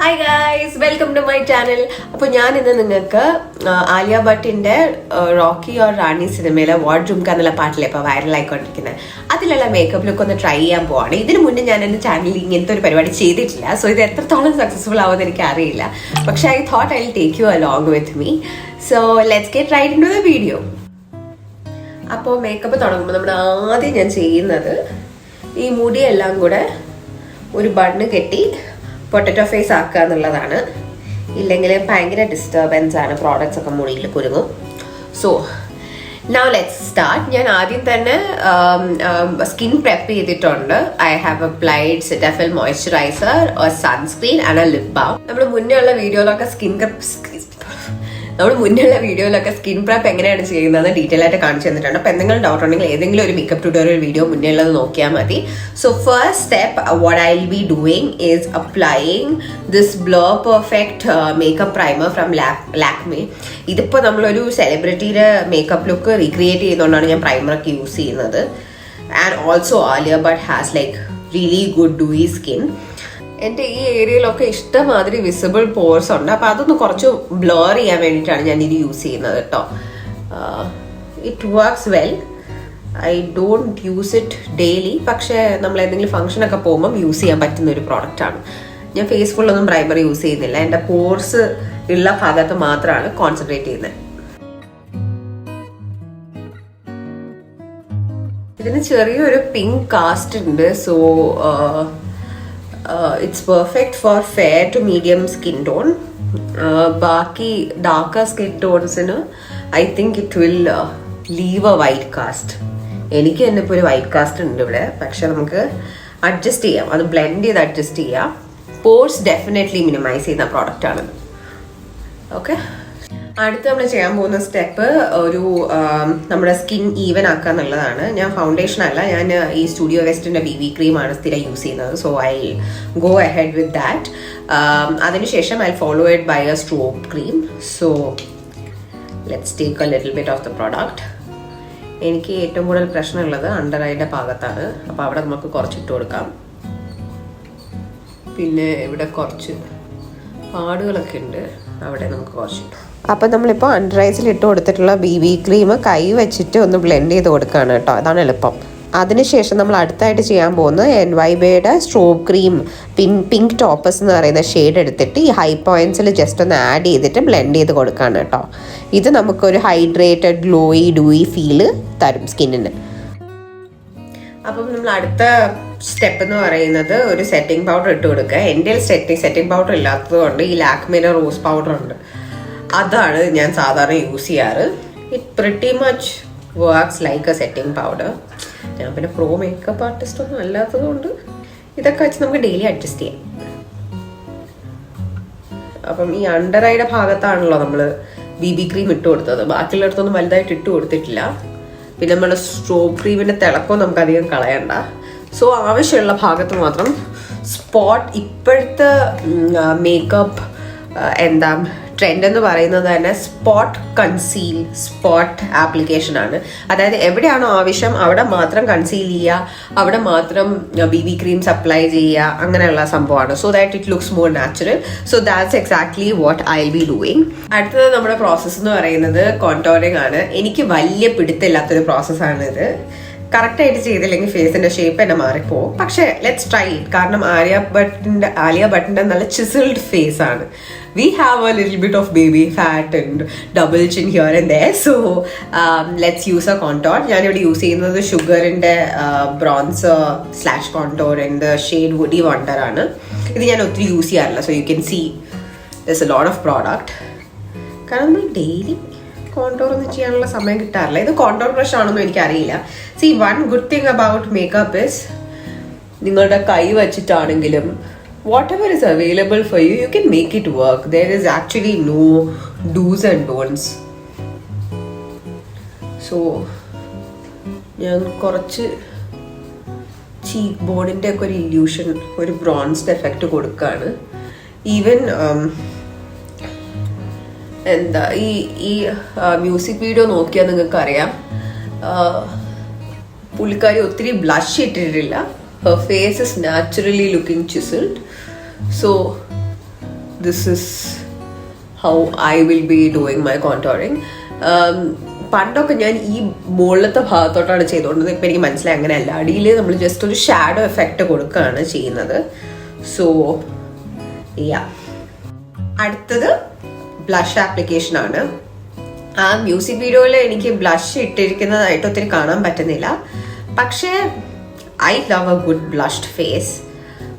Hi guys, welcome to my channel. അപ്പോൾ ഞാൻ ഇന്ന് നിങ്ങൾക്ക് ആലിയ ഭട്ടിന്റെ റോക്കി ഓർ റാണി സിനിമയിലെ വാർഡ് ജുംക എന്നുള്ള പാട്ടിലെ ഇപ്പോൾ വൈറലായിക്കൊണ്ടിരിക്കുന്നത് അതിലുള്ള മേക്കപ്പ് ലുക്ക് ഒന്ന് ട്രൈ ചെയ്യാൻ പോവാണ്. ഇതിനു മുന്നേ ഞാൻ എൻ്റെ ചാനലിൽ ഇങ്ങനത്തെ ഒരു പരിപാടി ചെയ്തിട്ടില്ല. സോ ഇത് എത്രത്തോളം സക്സസ്ഫുൾ ആവുമെന്ന് എനിക്ക് അറിയില്ല. പക്ഷെ I thought I will take you along with me. So let's get right into the video. അപ്പോൾ മേക്കപ്പ് തുടങ്ങുമ്പോൾ നമ്മൾ ആദ്യം ഞാൻ ചെയ്യുന്നത് ഈ മുടിയെല്ലാം കൂടെ ഒരു ബണ്ണ് കെട്ടി പൊട്ടറ്റോ ഫേസ് ആക്കുക എന്നുള്ളതാണ്. ഇല്ലെങ്കിൽ ഭയങ്കര ഡിസ്റ്റർബൻസ് ആണ്, പ്രോഡക്ട്സ് ഒക്കെ മുടിയിൽ കുരുങ്ങും. So now let's start. ഞാൻ ആദ്യം തന്നെ സ്കിൻ പ്രെപ്പ് ചെയ്തിട്ടുണ്ട്. I have applied Cetaphil moisturiser, sunscreen and a lip balm. നമ്മൾ മുന്നേ ഉള്ള വീഡിയോയിലൊക്കെ സ്കിൻ പ്രെപ്പ് എങ്ങനെയാണ് ചെയ്യുന്നത് ഡീറ്റെയിൽ ആയിട്ട് കാണിച്ചു തന്നിട്ടുണ്ട്. അപ്പോൾ എന്തെങ്കിലും ഡൗട്ട് ഉണ്ടെങ്കിൽ ഏതെങ്കിലും ഒരു മേക്കപ്പ് ട്യൂട്ടോറിയൽ വീഡിയോ മുന്നേ ഉള്ളത് നോക്കിയാൽ മതി. So first step what I will be doing is applying this blur perfect makeup primer from Lakme. ഇതിപ്പോൾ നമ്മളൊരു സെലിബ്രിറ്റിയുടെ മേക്കപ്പ് ലുക്ക് റീക്രിയേറ്റ് ചെയ്യുന്നതുകൊണ്ടാണ് ഞാൻ പ്രൈമറൊക്കെ യൂസ് ചെയ്യുന്നത്. And also Alia Bhatt has like really good dewy skin. എൻ്റെ ഈ ഏരിയയിലൊക്കെ ഇഷ്ടമാതിരി വിസിബിൾ പോർസ് ഉണ്ട്. അപ്പോൾ അതൊന്ന് കുറച്ച് ബ്ലർ ചെയ്യാൻ വേണ്ടിയിട്ടാണ് ഞാൻ ഇത് യൂസ് ചെയ്യുന്നത് കേട്ടോ. It works well. I don't use it daily, പക്ഷേ നമ്മൾ എന്തെങ്കിലും ഫംഗ്ഷനൊക്കെ പോകുമ്പം യൂസ് ചെയ്യാൻ പറ്റുന്ന ഒരു പ്രോഡക്റ്റാണ്. ഞാൻ ഫേസ് ഫുള്ളൊന്നും പ്രൈമർ യൂസ് ചെയ്യുന്നില്ല. എൻ്റെ പോർസ് ഉള്ള ഭാഗത്ത് മാത്രമാണ് കോൺസെൻട്രേറ്റ് ചെയ്യുന്നത്. ഇതിന് ചെറിയൊരു പിങ്ക് കാസ്റ്റ് ഉണ്ട്. So it's perfect for fair to medium skin tone. ബാക്കി ഡാർക്കർ സ്കിൻ ടോൺസിന് I think it will leave a white cast. എനിക്ക് തന്നെ ഇപ്പോൾ ഒരു വൈറ്റ് കാസ്റ്റ് ഉണ്ട് ഇവിടെ. പക്ഷെ നമുക്ക് അഡ്ജസ്റ്റ് ചെയ്യാം, അത് ബ്ലെൻഡ് ചെയ്ത് അഡ്ജസ്റ്റ് ചെയ്യാം. പോർസ് ഡെഫിനറ്റ്ലി മിനിമൈസ് ചെയ്യുന്ന പ്രോഡക്റ്റാണ്. ഓക്കെ, അടുത്ത് നമ്മൾ ചെയ്യാൻ പോകുന്ന സ്റ്റെപ്പ് ഒരു നമ്മുടെ സ്കിൻ ഈവൻ ആക്കുക എന്നുള്ളതാണ്. ഞാൻ ഫൗണ്ടേഷൻ അല്ല, ഞാൻ ഈ സ്റ്റുഡിയോ വെസ്റ്റിൻ്റെ BB ക്രീമാണ് സ്ഥിരം യൂസ് ചെയ്യുന്നത്. So I go ahead with that. അതിനുശേഷം I follow it by a strobe cream. So let's take a little bit of the product. എനിക്ക് ഏറ്റവും കൂടുതൽ പ്രശ്നമുള്ളത് അണ്ടർ ഐയുടെ ഭാഗത്താണ്. അപ്പോൾ അവിടെ നമുക്ക് കുറച്ച് ഇട്ട് കൊടുക്കാം. പിന്നെ ഇവിടെ കുറച്ച് പാടുകളൊക്കെ ഉണ്ട്, അവിടെ നമുക്ക് കുറച്ചിട്ടു. അപ്പം നമ്മളിപ്പോൾ അണ്ടർ ഐസിൽ ഇട്ട് കൊടുത്തിട്ടുള്ള BB ക്രീം കൈ വെച്ചിട്ട് ഒന്ന് ബ്ലെൻഡ് ചെയ്ത് കൊടുക്കുകയാണ് കേട്ടോ. അതാണ് എളുപ്പം. അതിനുശേഷം നമ്മൾ അടുത്തായിട്ട് ചെയ്യാൻ പോകുന്നത് NYBയുടെ സ്ട്രോബ് ക്രീം പിങ്ക് ടോപ്പസ് എന്ന് പറയുന്ന ഷെയ്ഡ് എടുത്തിട്ട് ഈ ഹൈ പോയിന്റ്സിൽ ജസ്റ്റ് ഒന്ന് ആഡ് ചെയ്തിട്ട് ബ്ലെൻഡ് ചെയ്ത് കൊടുക്കുകയാണ് കേട്ടോ. ഇത് നമുക്കൊരു ഹൈഡ്രേറ്റഡ് ഗ്ലോയി ഡൂയി ഫീല് തരും സ്കിന്നിന്. അപ്പം നമ്മൾ അടുത്ത സ്റ്റെപ്പ് എന്ന് പറയുന്നത് ഒരു സെറ്റിംഗ് പൗഡർ ഇട്ട് കൊടുക്കുക. എൻ്റെ സെറ്റിംഗ് പൗഡർ ഇല്ലാത്തത് കൊണ്ട് ഈ ലാക്മിയുടെ റോസ് പൗഡർ ഉണ്ട്, അതാണ് ഞാൻ സാധാരണ യൂസ് ചെയ്യാറ്. It pretty much works like A setting powder. ഞാൻ പിന്നെ പ്രോ മേക്കപ്പ് ആർട്ടിസ്റ്റ് ഒന്നും അല്ലാത്തത് കൊണ്ട് ഇതൊക്കെ വെച്ച് നമുക്ക് ഡെയിലി അഡ്ജസ്റ്റ് ചെയ്യാം. അപ്പം ഈ അണ്ടർ ഐയുടെ ഭാഗത്താണല്ലോ നമ്മൾ BB ക്രീം ഇട്ട് കൊടുത്തത്. ബാക്കിയുള്ളിടത്തൊന്നും വലുതായിട്ട് ഇട്ട് കൊടുത്തിട്ടില്ല. പിന്നെ നമ്മുടെ സ്ട്രോബ് ക്രീമിൻ്റെ തിളക്കം നമുക്ക് അധികം കളയണ്ട. സോ ആവശ്യമുള്ള ഭാഗത്ത് മാത്രം സ്പോട്ട്. ഇപ്പോഴത്തെ മേക്കപ്പ് എന്താ ട്രെൻഡ് എന്ന് പറയുന്നത് തന്നെ സ്പോട്ട് കൺസീൽ, സ്പോട്ട് ആപ്ലിക്കേഷൻ ആണ്. അതായത് എവിടെയാണോ ആവശ്യം അവിടെ മാത്രം കൺസീൽ ചെയ്യുക, അവിടെ മാത്രം BB ക്രീംസ് അപ്ലൈ ചെയ്യുക, അങ്ങനെയുള്ള സംഭവമാണ്. So that it looks more natural. So that's exactly what I will be doing. അടുത്തത് നമ്മുടെ പ്രോസസ്സ് എന്ന് പറയുന്നത് കോണ്ടോറിങ് ആണ്. എനിക്ക് വലിയ പിടുത്തമില്ലാത്തൊരു പ്രോസസ്സാണ് ഇത്. കറക്റ്റായിട്ട് ചെയ്തില്ലെങ്കിൽ ഫേസിന്റെ ഷേപ്പ് തന്നെ മാറിപ്പോവും. പക്ഷെ ലെറ്റ്സ് ട്രൈ ഇറ്റ്. കാരണം ആലിയ ഭട്ടിന്റെ നല്ല ചിസിൽഡ് ഫേസ് ആണ്. We have a little bit of baby fat and double chin here and there. So let's use a contour. ഞാനിവിടെ യൂസ് ചെയ്യുന്നത് ഷുഗറിൻ്റെ bronzer / contour in the shade Woody Wonder ആണ്. ഇത് ഞാൻ ഒത്തിരി യൂസ് ചെയ്യാറില്ല. So you can see there's a lot of product. കാരണം നമ്മൾ ഡെയിലി കോണ്ടോർ ഒന്നും ചെയ്യാനുള്ള സമയം കിട്ടാറില്ല. ഇത് കോണ്ടോർ ബ്രഷ് ആണെന്നും എനിക്കറിയില്ല. C one good thing about makeup is നിങ്ങളുടെ കൈ വെച്ചിട്ടാണെങ്കിലും whatever is available for you, you can make it work. There is actually no do's and don'ts. So ഞാൻ കുറച്ച് ചീക്ക് ബോണിൻ്റെ ഒക്കെ ഒരു ഇല്യൂഷൻ, ഒരു ബ്രോൺസ്ഡ് എഫക്റ്റ് കൊടുക്കുകയാണ്. ഈവൻ എന്താ ഈ മ്യൂസിക് വീഡിയോ നോക്കിയാൽ നിങ്ങൾക്ക് അറിയാം, പുള്ളിക്കാരി ഒത്തിരി ബ്ലഷ് ഇട്ടിട്ടില്ല. Her face is naturally looking chiseled. So this is how I will be doing my contouring. പണ്ടൊക്കെ ഞാൻ ഈ മുകളിലത്തെ ഭാഗത്തോട്ടാണ് ചെയ്തുകൊണ്ടത്. ഇപ്പം എനിക്ക് മനസ്സിലായി അങ്ങനെയല്ല. അടിയിൽ നമ്മൾ ജസ്റ്റ് ഒരു ഷാഡോ എഫക്റ്റ് കൊടുക്കുകയാണ് ചെയ്യുന്നത്. സോ അടുത്തത് ബ്ലഷ് ആപ്ലിക്കേഷൻ ആണ്. ആ മ്യൂസിക് വീഡിയോയിൽ എനിക്ക് ബ്ലഷ് ഇട്ടിരിക്കുന്നതായിട്ട് ഒത്തിരി കാണാൻ പറ്റുന്നില്ല. പക്ഷേ I love a good blushed face.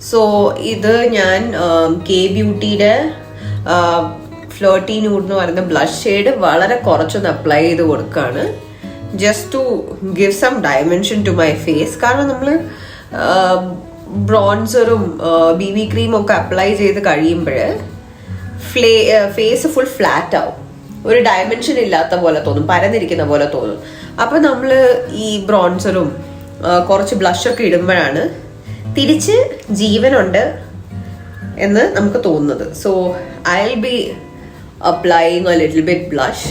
So ഇത് ഞാൻ കെ ബ്യൂട്ടിയുടെ ഫ്ലോട്ടി ന്യൂഡ് എന്ന് പറയുന്ന ബ്ലഷ് ഷെയ്ഡ് വളരെ കുറച്ചൊന്ന് അപ്ലൈ ചെയ്ത് കൊടുക്കുകയാണ്. Just to give some dimension to my face. കാരണം നമ്മൾ ബ്രോൺസറും BB ക്രീമും ഒക്കെ അപ്ലൈ ചെയ്ത് കഴിയുമ്പോൾ ഫേസ് ഫുൾ ഫ്ലാറ്റ് ആവും. ഒരു ഡയമെൻഷൻ ഇല്ലാത്ത പോലെ തോന്നും, പരന്നിരിക്കുന്ന പോലെ തോന്നും. അപ്പം നമ്മൾ ഈ ബ്രോൺസറും കുറച്ച് ബ്ലഷൊക്കെ ഇടുമ്പോഴാണ് തിരിച്ച് ജീവനുണ്ട് എന്ന് നമുക്ക് തോന്നുന്നത്. So I will be applying a little bit blush.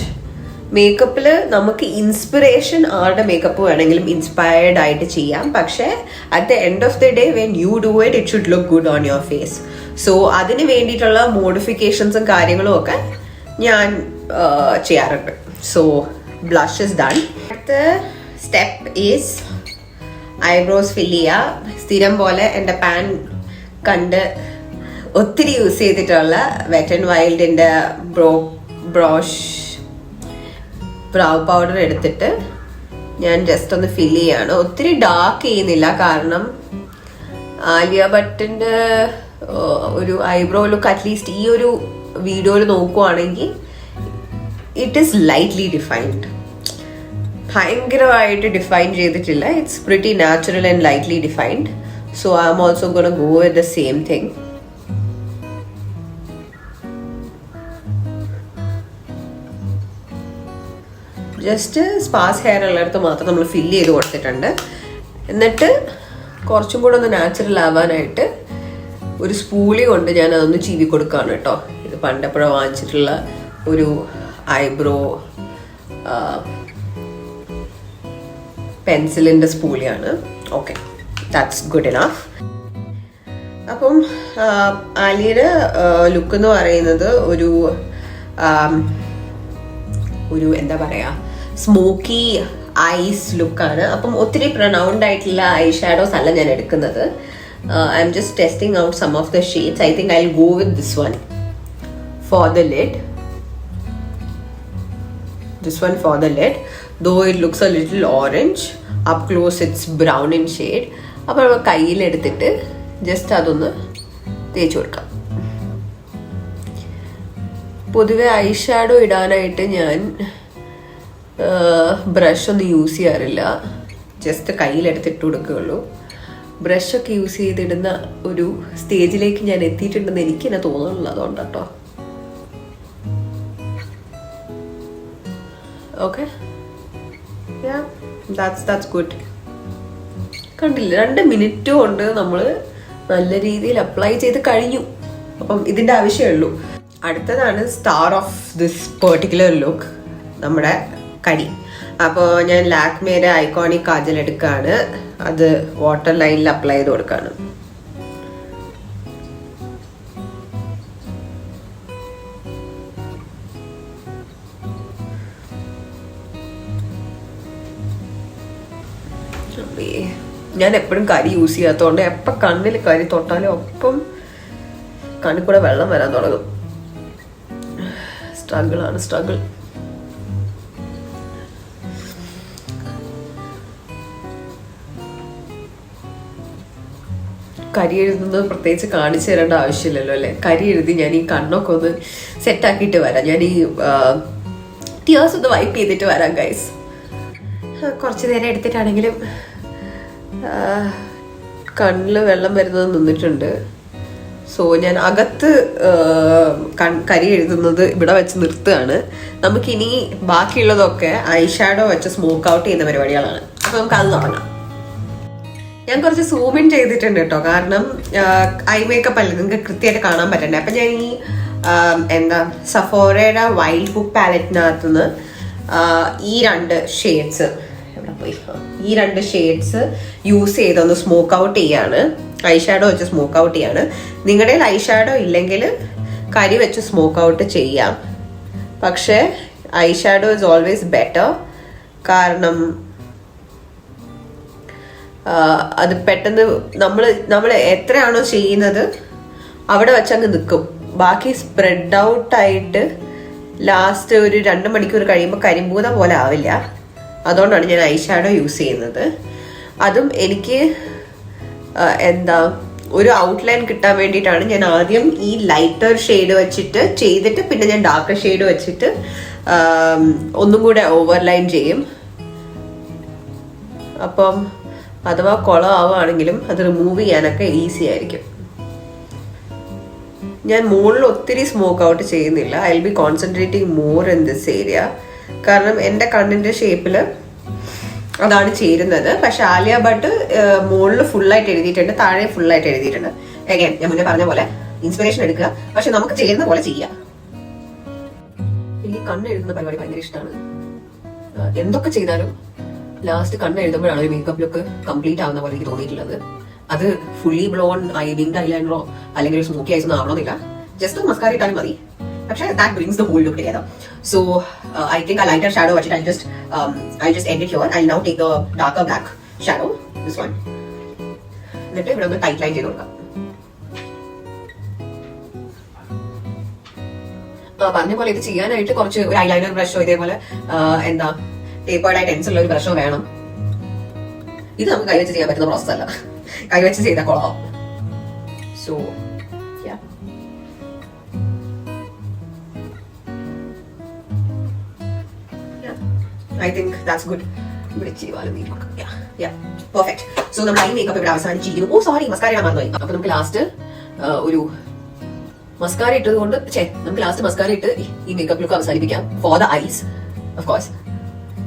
മേക്കപ്പിൽ നമുക്ക് ഇൻസ്പിറേഷൻ ആരുടെ മേക്കപ്പ് വേണമെങ്കിലും ഇൻസ്പയർഡ് ആയിട്ട് ചെയ്യാം. പക്ഷേ at the end of the day when you do it should look good on your face. So അതിന് വേണ്ടിയിട്ടുള്ള മോഡിഫിക്കേഷൻസും കാര്യങ്ങളും ഒക്കെ ഞാൻ ചെയ്യാറുണ്ട്. So blush is done. അടുത്ത സ്റ്റെപ്പ് ഈസ് ഐബ്രോസ് ഫില്ല് ചെയ്യുക. സ്ഥിരം പോലെ എൻ്റെ പാൻ കണ്ട് ഒത്തിരി യൂസ് ചെയ്തിട്ടുള്ള വെറ്റ് ആൻഡ് വൈൽഡിൻ്റെ ബ്രോഷ് ബ്രൗ പൗഡർ എടുത്തിട്ട് ഞാൻ ജസ്റ്റ് ഒന്ന് ഫില്ല് ചെയ്യാണ്. ഒത്തിരി ഡാർക്ക് ചെയ്യുന്നില്ല, കാരണം ആലിയ ഭട്ടിൻ്റെ ഒരു ഐബ്രോ ലുക്ക് അറ്റ്ലീസ്റ്റ് ഈ ഒരു വീഡിയോയിൽ നോക്കുവാണെങ്കിൽ ഇറ്റ് ഈസ് ലൈറ്റ്ലി ഡിഫൈൻഡ്. ഭയങ്കരമായിട്ട് ഡിഫൈൻ ചെയ്തിട്ടില്ല. It's pretty natural and lightly defined. So I am also gonna go with the same thing. Just sparse hair ഉള്ളിടത്ത് മാത്രം നമ്മൾ ഫില്ല് ചെയ്ത് കൊടുത്തിട്ടുണ്ട്. എന്നിട്ട് കുറച്ചും കൂടെ ഒന്ന് നാച്ചുറൽ ആവാനായിട്ട് ഒരു സ്പൂളി കൊണ്ട് ഞാൻ അതൊന്ന് ചീവി കൊടുക്കുകയാണ് കേട്ടോ. ഇത് പണ്ടെപ്പോഴും വാങ്ങിച്ചിട്ടുള്ള ഒരു ഐബ്രോ പെൻസിലിൻ്റെ സ്പൂളിയാണ്. Okay, that's good enough. അപ്പം ആലിയുടെ ലുക്ക് എന്ന് പറയുന്നത് ഒരു എന്താ പറയുക, സ്മോക്കി ഐസ് ലുക്കാണ്. അപ്പം ഒത്തിരി പ്രൊണൗൺഡ് ആയിട്ടുള്ള ഐ ഷാഡോസ് അല്ല ഞാൻ എടുക്കുന്നത്. I am just testing out some of the shades. I think I will go with this one for the lid. This one for the lid, though it looks a little orange. Up close it's brown in shade. അപ്പോൾ നമ്മൾ കയ്യിലെടുത്തിട്ട് just അതൊന്ന് തേച്ച് കൊടുക്കാം. പൊതുവെ I shadow ഇടാനായിട്ട് ഞാൻ brush ഒന്നും use ചെയ്യാറില്ല. ജസ്റ്റ് കയ്യിലെടുത്തിട്ട് കൊടുക്കുകയുള്ളൂ. ബ്രഷൊക്കെ യൂസ് ചെയ്തിടുന്ന ഒരു സ്റ്റേജിലേക്ക് ഞാൻ എത്തിയിട്ടുണ്ടെന്ന് എനിക്ക് തന്നെ തോന്നുന്നുള്ളൂ. അതുകൊണ്ട് കേട്ടോ. Okay, that's good. കണ്ടില്ല, 2 മിനിറ്റ് കൊണ്ട് നമ്മൾ നല്ല രീതിയിൽ അപ്ലൈ ചെയ്ത് കഴിഞ്ഞു. അപ്പം ഇതിൻ്റെ ആവശ്യമേ ഉള്ളൂ. അടുത്തതാണ് star of this particular look, നമ്മുടെ കരി. അപ്പോൾ ഞാൻ ലാക്മേയുടെ ഐക്കോണിക് കാജൽ എടുക്കുകയാണ്. അത് വാട്ടർ ലൈനിൽ അപ്ലൈ ചെയ്ത് കൊടുക്കുകയാണ്. ഞാൻ എപ്പോഴും കരി യൂസ് ചെയ്യാത്തതുകൊണ്ട് എപ്പം കണ്ണിൽ കരി തൊട്ടാലും ഒപ്പം കണ്ണിൽ കൂടെ വെള്ളം വരാൻ തുടങ്ങും. സ്ട്രഗിൾ. കരി എഴുതുന്നത് പ്രത്യേകിച്ച് കാണിച്ചു തരേണ്ട ആവശ്യമില്ലല്ലോ അല്ലേ. കരി എഴുതി ഞാൻ ഈ കണ്ണൊക്കെ ഒന്ന് സെറ്റാക്കിയിട്ട് വരാം. ഞാൻ ഈ ടീയേഴ്സ് ഒന്ന് വൈപ്പ് ചെയ്തിട്ട് വരാം ഗൈസ്. കുറച്ച് നേരം എടുത്തിട്ടാണെങ്കിലും കണ്ണിൽ വെള്ളം വരുന്നത് നിന്നിട്ടുണ്ട്. സോ ഞാൻ അകത്ത് കരി എഴുതുന്നത് ഇവിടെ വെച്ച് നിർത്തുകയാണ്. നമുക്കിനി ബാക്കിയുള്ളതൊക്കെ ഐ ഷാഡോ വെച്ച് സ്മോക്ക് ഔട്ട് ചെയ്യുന്ന പരിപാടികളാണ്. അപ്പോൾ നമുക്ക് അത് തുടങ്ങാം. ഞാൻ കുറച്ച് സൂം ഇൻ ചെയ്തിട്ടുണ്ട് കേട്ടോ, കാരണം ഐ മേക്കപ്പ് അല്ലേ നിങ്ങൾക്ക് കൃത്യമായിട്ട് കാണാൻ പറ്റണ്ടേ. അപ്പം ഞാൻ ഈ സഫോറയുടെ വൈൽഡ് ബുക്ക് പാലറ്റിനകത്തുനിന്ന് ഈ 2 ഷെയ്ഡ്സ് ഈ 2 ഷെയ്ഡ്സ് യൂസ് ചെയ്തൊന്ന് സ്മോക്ക് ഔട്ട് ചെയ്യാണ്. ഐ ഷാഡോ വെച്ച് സ്മോക്ക് ഔട്ട് ചെയ്യാണ്. നിങ്ങളുടെ ഐ ഷാഡോ ഇല്ലെങ്കിൽ കരി വെച്ച് സ്മോക്ക് ഔട്ട് ചെയ്യാം. പക്ഷേ I shadow is always better. കാരണം അത് പെട്ടെന്ന് നമ്മൾ എത്രയാണോ ചെയ്യുന്നത് അവിടെ വെച്ചങ്ങ് നിൽക്കും. ബാക്കി സ്പ്രെഡ് ഔട്ടായിട്ട് ലാസ്റ്റ് ഒരു 2 മണിക്കൂർ കഴിയുമ്പോൾ കരിമ്പൂത പോലെ ആവില്ല. അതുകൊണ്ടാണ് ഞാൻ ഐ ഷാഡോ യൂസ് ചെയ്യുന്നത്. അതും എനിക്ക് ഒരു ഔട്ട്ലൈൻ കിട്ടാൻ വേണ്ടിയിട്ടാണ് ഞാൻ ആദ്യം ഈ ലൈറ്റർ ഷെയ്ഡ് വെച്ചിട്ട് ചെയ്തിട്ട് പിന്നെ ഞാൻ ഡാർക്കർ ഷെയ്ഡ് വെച്ചിട്ട് ഒന്നും കൂടെ ഓവർലൈൻ ചെയ്യും. അപ്പം അഥവാ കുളം ആവുകയാണെങ്കിലും അത് റിമൂവ് ചെയ്യാനൊക്കെ ഈസി ആയിരിക്കും. ഞാൻ മുകളിൽ ഒത്തിരി സ്മോക്ക് ഔട്ട് ചെയ്യുന്നില്ല. I will B concentrating more in this area. കാരണം എൻ്റെ കണ്ണിൻ്റെ ഷേപ്പിൽ അതാണ് ചേരുന്നത്. പക്ഷെ ആലിയ ഭട്ട് മുകളിൽ ഫുള്ളായിട്ട് എഴുതിയിട്ടുണ്ട്, താഴെ ഫുള്ളായിട്ട് എഴുതിയിട്ടുണ്ട്. അഗൈൻ ഞാൻ മുന്നേ പറഞ്ഞ പോലെ ഇൻസ്പിറേഷൻ എടുക്കുക, പക്ഷെ നമുക്ക് ചേരുന്ന പോലെ ചെയ്യുക. എനിക്ക് കണ്ണ് എഴുതുന്ന പരിപാടി ഭയങ്കര ഇഷ്ടമാണ്. എന്തൊക്കെ ചെയ്താലും ലാസ്റ്റ് കണ്ണ് എഴുതുമ്പോഴാണ് ഒരു മേക്കപ്പ് ലുക്ക് കംപ്ലീറ്റ് ആവുന്ന പോലെ എനിക്ക് തോന്നിയിട്ടുള്ളത്. അത് ഫുള്ളി ബ്ലോൺ വിങ്ഡ് ഐലൈനറോ അല്ലെങ്കിൽ സ്മോക്കി ഐസ് ഒന്നും ആവണമെന്നില്ല. ജസ്റ്റ് മസ്കാര ഇട്ടാലും മതി. പക്ഷെ that brings the whole look together. So I think a lighter shadow watch it. I'll just end it here. I'll now take the darker black shadow, this one. എന്നിട്ട് ഇവിടെ ഒന്ന് tight line ചെയ്ത് കൊടുക്കാം. പറഞ്ഞ പോലെ ഇത് ചെയ്യാനായിട്ട് കുറച്ച് ഒരു ഐലൈനർ ബ്രഷോ ഇതേപോലെ ടേപ്പേർഡ് ആയിട്ട് ടെൻസ് ഉള്ള ഒരു ബ്രഷോ വേണം. ഇത് നമുക്ക് കൈവച്ച് ചെയ്യാൻ പറ്റുന്ന പ്രോസസ് അല്ല. കൈവച്ച് ചെയ്താൽ കൊള്ളാം. So I think that's good. Yeah, perfect. So നമ്മൾ ഐ മേക്കപ്പ് ഇവിടെ അവസാനിച്ചിരിക്കുന്നു. ഓ സോറി, മസ്കാര മറന്നുപോയി. അപ്പൊ നമുക്ക് ലാസ്റ്റ് ഒരു മസ്കാര ഇട്ടത് കൊണ്ട് നമുക്ക് ലാസ്റ്റ് മസ്കാര ഇട്ട് ഈ മേക്കപ്പ് ലുക്ക് അവസാനിപ്പിക്കാം. For the ice of course.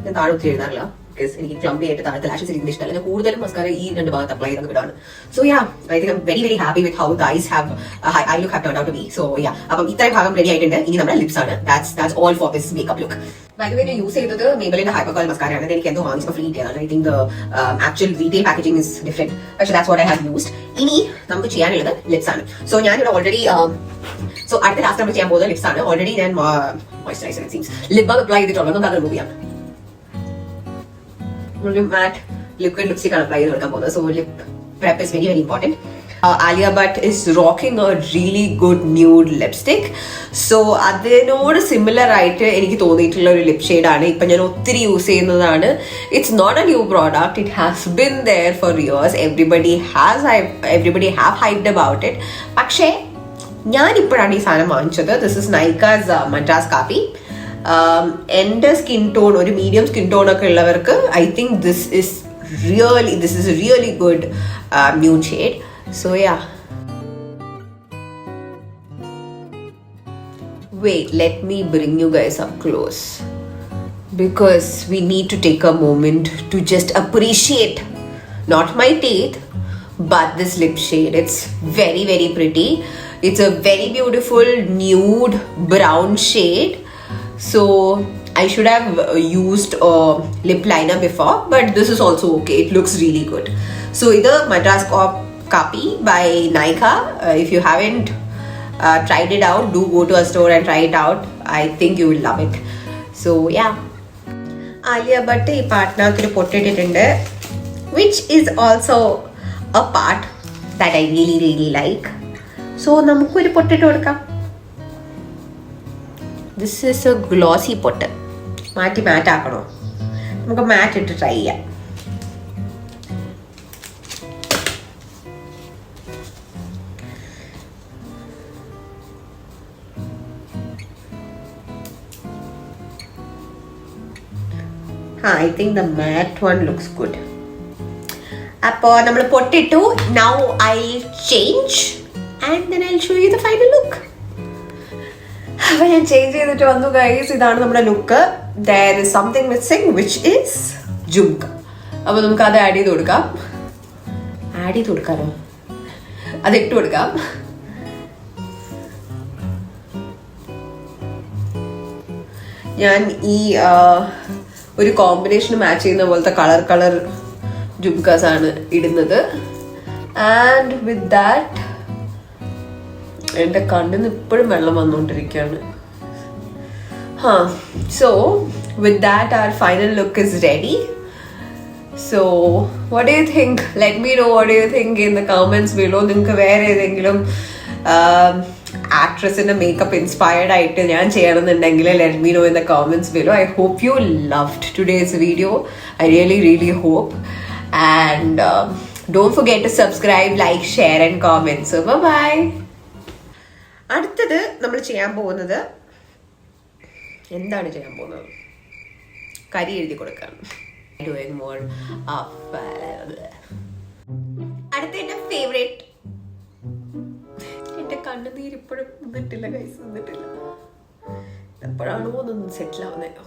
ഞാൻ താഴെ ഒത്തിരി എഴുതാറില്ല, ബിക്കോസ് എനിക്ക് ക്ലംബി ആയിട്ട് താഴത്തെ ലാഷസ് ഇരിക്കുന്നത് ഇഷ്ടമല്ല. ഞാൻ കൂടുതലും മസ്കാര ഈ 2 ഭാഗത്ത് അപ്ലൈ ചെയ്ത് വിടാണ്. So yeah, I think I am very very happy with how the eyes have I look have turned out to be. So yeah, അപ്പം ഇത്രയും ഭാഗം റെഡി ആയിട്ടുണ്ട്. ഇനി നമ്മുടെ ലിപ്സ് ആണ്. That's all for this makeup look. ഞാൻ use ചെയ്തത് മേബലിന്റെ ഹൈപ്പർ കേൾ മസ്കാരയാണ്. എനിക്ക് എന്തോ വാങ്ങിച്ചപ്പോൾ ഫ്രീ കിട്ടിയതാണ്. I think the actual retail packaging is different, പക്ഷേ that's what I have used. ഇനി നമുക്ക് ചെയ്യാനുള്ളത് ലിപ്സ് ആണ്. സോ ഞാനിവിടെ ഓൾറെഡി അടുത്ത ലാസ്റ്റ് നമ്മൾ ചെയ്യാൻ പോകുന്നത് ലിപ്സ് ആണ്. ഓൾറെഡി ഞാൻ മോയ്സ്ചറൈസർ ലിപ് ബാം അപ്ലൈ ചെയ്തിട്ടുള്ളത്. നമുക്ക് അത് റിമൂവ് ചെയ്യാം. ഒരു മാറ്റ് ലിക്വിഡ് ലിപ്സ്റ്റിക് ആണ് അപ്ലൈ ചെയ്ത് കൊടുക്കാൻ പോകുന്നത്. So lip prep is very very important. Alia Bhatt is rocking a really good nude lipstick. So അതിനോട് സിമിലർ ആയിട്ട് എനിക്ക് തോന്നിയിട്ടുള്ള ഒരു ലിപ് ഷെയ്ഡ് ആണ് ഇപ്പൊ ഞാൻ ഒത്തിരി യൂസ് ചെയ്യുന്നതാണ്. It's not a new product. It has been there for years. Everybody have hyped about it. പക്ഷേ ഞാൻ ഇപ്പോഴാണ് ഈ സാധനം വാങ്ങിച്ചത്. ദിസ് ഇസ് നൈക്കാസ് മദ്രാസ് കാപ്പി. എൻ്റെ സ്കിൻ ടോൺ, ഒരു മീഡിയം സ്കിൻ ടോൺ ഒക്കെ ഉള്ളവർക്ക് I think this is really good nude shade. So yeah, wait, let me bring you guys up close because we need to take a moment to just appreciate not my teeth but this lip shade. It's very very pretty. It's a very beautiful nude brown shade. So I should have used a lip liner before, but this is also okay. It looks really good. So either Madras Copy by Nykaa. If you haven't tried it out, do go to a store and try it out. I think you will love it. So yeah, Alia Bhatt ee part naakku pottittund, which is also a part that I really really like. So namukku oru pottitte kodukam. This is a glossy pot. മാറ്റി മാറ്റ് ആക്കണോ? നമുക്ക് മാറ്റ് ഇട്ട് try ചെയ്യാം. I think the matte one looks good. അപ്പോൾ നമ്മൾ പൊട്ടിട്ടു. Now I'll change and then I'll show you the final look. അപ്പോൾ ഞാൻ change ചെയ്തിട്ട് വന്നു ഗൈസ്. ഇതാണ് നമ്മുടെ look. There is something missing which is jhumka. അപ്പോൾ നമുക്ക് അത് ആഡ് ചെയ്ത് കൊടുക്കാം. അത് ഇട്ട് കൊടുക്കാം. ഞാൻ ഈ ഒരു കോമ്പിനേഷൻ മാച്ച് ചെയ്യുന്ന പോലത്തെ കളർ ജുംകാസ് ആണ് ഇടുന്നത്. ആൻഡ് വിത്ത് ദാറ്റ് എൻ്റെ കണ്ണിന് ഇപ്പോഴും വെള്ളം വന്നുകൊണ്ടിരിക്കുകയാണ്. So with that our final look is ready. So what do you think? Let me know what do you think in the comments below. നിങ്ങൾക്ക് വേറെ ഏതെങ്കിലും ആക്ട്രസിന്റെ മേക്കപ്പ് ഇൻസ്പയർഡ് ആയിട്ട് ഞാൻ ചെയ്യണമെന്നുണ്ടെങ്കിൽ let me know in the comments below. I hope you loved today's video. I really hope. And don't forget to subscribe, like, share and comment. So bye bye. അടുത്തത് നമ്മൾ ചെയ്യാൻ പോകുന്നത് എന്താണ് ചെയ്യാൻ പോകുന്നത്? കരി എഴുതി കൊടുക്കാം. Doing more of അടുത്ത എന്റെ ഫേവറേറ്റ്. എന്റെ കണ്ണുനീര് ഇപ്പോഴും വന്നിട്ടില്ല ഗൈസ്, വന്നിട്ടില്ല. എപ്പോഴാണോ ഒന്നും സെറ്റിൽ ആവുന്നത്.